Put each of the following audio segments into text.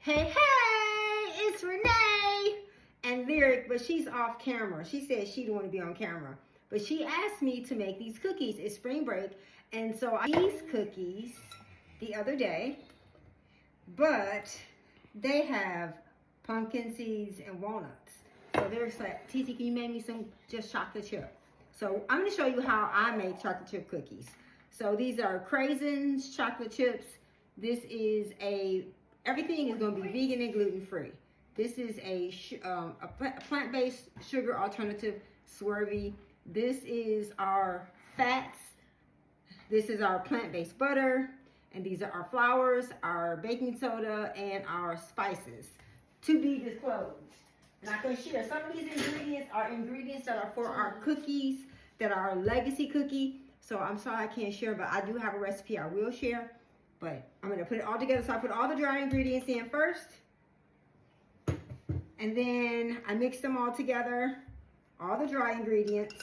Hey, it's Renee and Lyric, but she's off camera. She said she didn't want to be on camera, but she asked me to make these cookies. It's spring break, and so I made these cookies the other day, but they have pumpkin seeds and walnuts. So they're like, Titi, can you make me some just chocolate chip? So I'm going to show you how I make chocolate chip cookies. So these are craisins, chocolate chips. This is everything is going to be vegan and gluten-free. This is a plant-based sugar alternative, swervy. This is our fats. This is our plant-based butter. And these are our flours, our baking soda, and our spices. To be disclosed. I'm not going to share. Some of these ingredients are ingredients that are for our cookies, that are our legacy cookie. So I'm sorry I can't share, but I do have a recipe I will share. But I'm going to put it all together. So I put all the dry ingredients in first. And then I mix them all together. All the dry ingredients.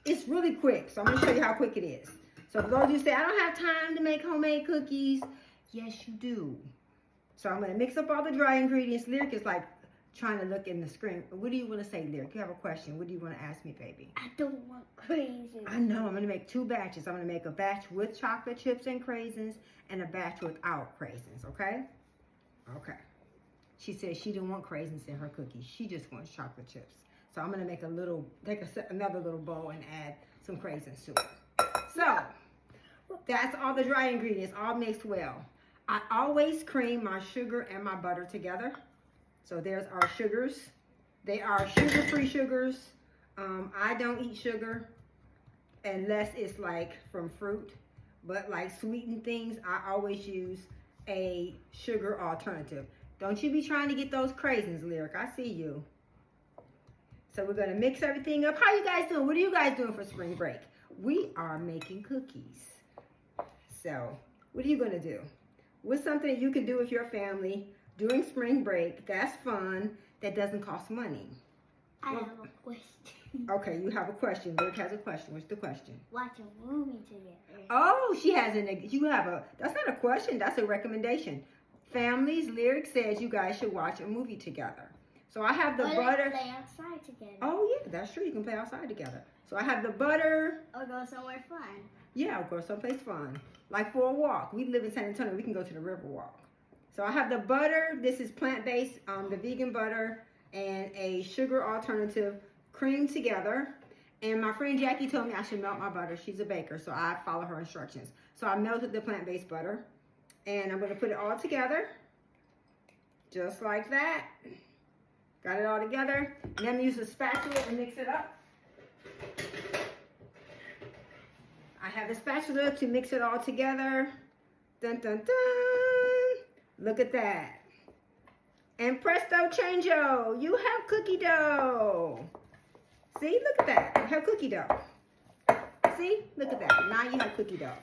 It's really quick. So I'm going to show you how quick it is. So for those of you who say, I don't have time to make homemade cookies. Yes, you do. So I'm going to mix up all the dry ingredients. Lyric is like trying to look in the screen. What do you want to say, Lyric? You have a question. What do you want to ask me, baby? I don't want craisins. I know. I'm going to make two batches. I'm going to make a batch with chocolate chips and craisins and a batch without craisins, okay? Okay. She said she didn't want craisins in her cookies. She just wants chocolate chips. So I'm going to make another little bowl and add some craisins to it. So that's all the dry ingredients, all mixed well. I always cream my sugar and my butter together. So there's our sugars. They are sugar-free sugars. I don't eat sugar unless it's like from fruit. But like sweetened things, I always use a sugar alternative. Don't you be trying to get those craisins, Lyric. I see you. So we're going to mix everything up. How you guys doing? What are you guys doing for spring break? We are making cookies. So what are you going to do? What's something that you can do with your family during spring break that's fun, that doesn't cost money? I have a question. Okay, you have a question. Lyric has a question. What's the question? Watch a movie together. Oh, that's not a question, that's a recommendation. Families, Lyric says you guys should watch a movie together. So I have the butter. Play outside together. Oh yeah, that's true. You can play outside together. So I have the butter. Or go somewhere fun. Yeah, go someplace fun. Like for a walk. We live in San Antonio. We can go to the river walk. So I have the butter. This is plant-based, the vegan butter, and a sugar alternative creamed together. And my friend Jackie told me I should melt my butter. She's a baker, so I follow her instructions. So I melted the plant-based butter. And I'm going to put it all together. Just like that. Got it all together. And then I'm going to use a spatula and mix it up. I have a spatula to mix it all together. Dun, dun, dun. Look at that. And presto changeo, you have cookie dough. See, look at that. You have cookie dough. See, look at that. Now you have cookie dough.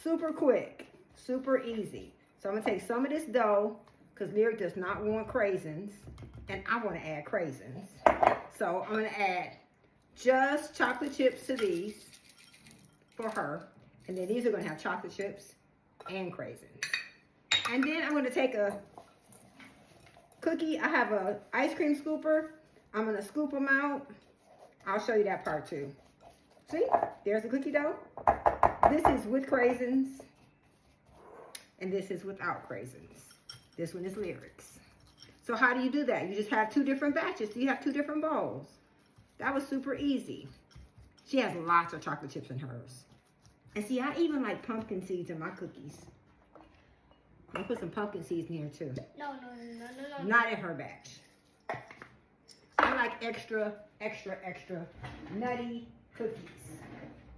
Super quick, super easy. So I'm going to take some of this dough because Lyric does not want craisins. And I want to add craisins. So I'm going to add just chocolate chips to these for her. And then these are going to have chocolate chips and craisins. And then I'm going to take a cookie. I have an ice cream scooper. I'm going to scoop them out. I'll show you that part too. See, there's the cookie dough. This is with craisins. And this is without craisins. This one is Lyric's. So how do you do that? You just have two different batches. So you have two different bowls. That was super easy. She has lots of chocolate chips in hers. And see, I even like pumpkin seeds in my cookies. I'll put some pumpkin seeds in here too. No. Not in her batch. I like extra nutty cookies.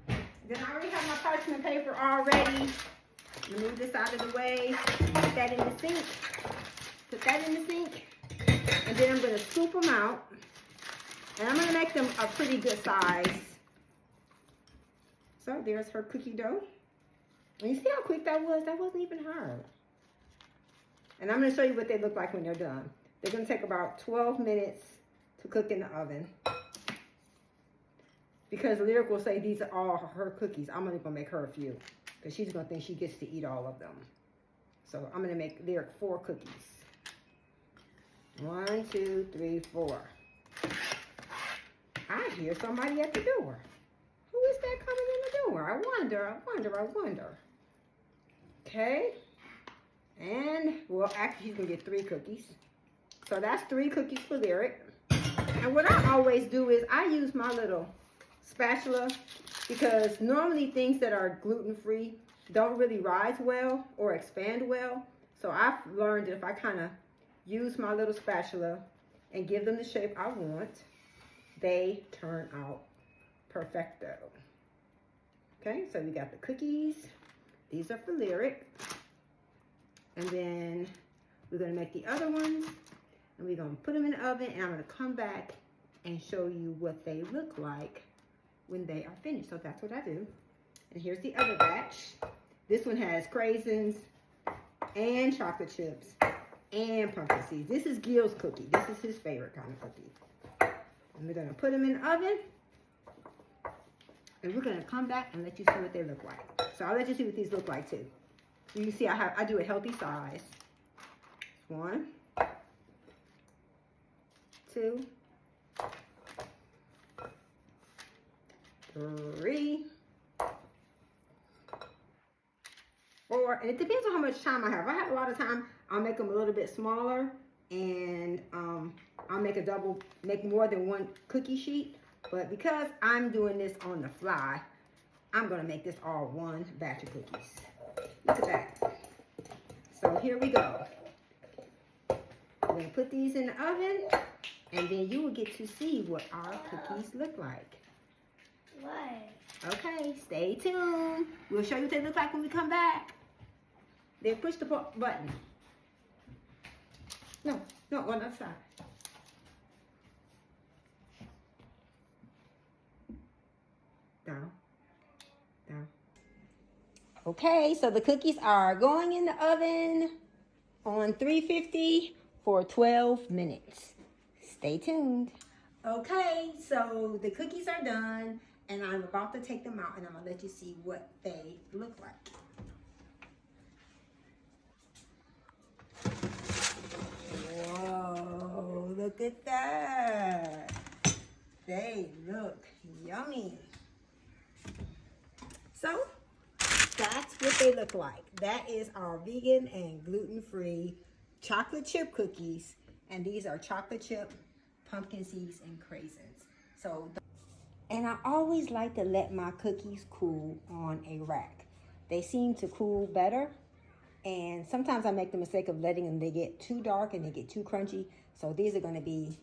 Then I already have my parchment paper already. Move this out of the way. Put that in the sink. Put that in the sink. And then I'm going to scoop them out. And I'm going to make them a pretty good size. So there's her cookie dough. And you see how quick that was? That wasn't even hard. And I'm going to show you what they look like when they're done. They're going to take about 12 minutes to cook in the oven. Because Lyric will say these are all her cookies. I'm only going to make her a few. Because she's going to think she gets to eat all of them. So I'm going to make Lyric 4 cookies. 1, 2, 3, 4. I hear somebody at the door. Who is that coming in the door? I wonder. Okay. And, well, actually, he's going to get 3 cookies. So that's 3 cookies for Lyric. And what I always do is I use my little spatula because normally things that are gluten-free don't really rise well or expand well. So I've learned that if I kind of use my little spatula and give them the shape I want, they turn out perfecto. Okay, so we got the cookies. These are for Lyric. And then we're going to make the other ones. And we're going to put them in the oven. And I'm going to come back and show you what they look like when they are finished. So that's what I do. And here's the other batch. This one has craisins and chocolate chips and pumpkin seeds. This is Gil's cookie. This is his favorite kind of cookie. And we're going to put them in the oven. And we're going to come back and let you see what they look like. So I'll let you see what these look like too. So you see I do a healthy size. 1, 2, 3, 4. And it depends on how much time I have. If I have a lot of time, I'll make them a little bit smaller. And I'll make more than 1 cookie sheet. But because I'm doing this on the fly, I'm going to make this all 1 batch of cookies. Look at that. So here we go. We're going to put these in the oven, and then you will get to see what our cookies look like. Why? Okay, stay tuned. We'll show you what they look like when we come back. Then push the button. No, on the other side. Down. Okay, so the cookies are going in the oven on 350 for 12 minutes. Stay tuned. Okay, so the cookies are done, and I'm about to take them out, and I'm going to let you see what they look like. Whoa, look at that. They look yummy. So, that's what they look like. That is our vegan and gluten-free chocolate chip cookies. And these are chocolate chip, pumpkin seeds, and craisins. And I always like to let my cookies cool on a rack. They seem to cool better. And sometimes I make the mistake of letting them, they get too dark and they get too crunchy. So these are going to be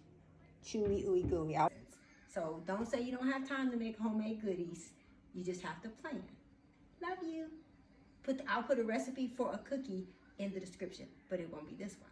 chewy, ooey gooey. So don't say you don't have time to make homemade goodies. You just have to plan. Love you. I'll put a recipe for a cookie in the description, but it won't be this one.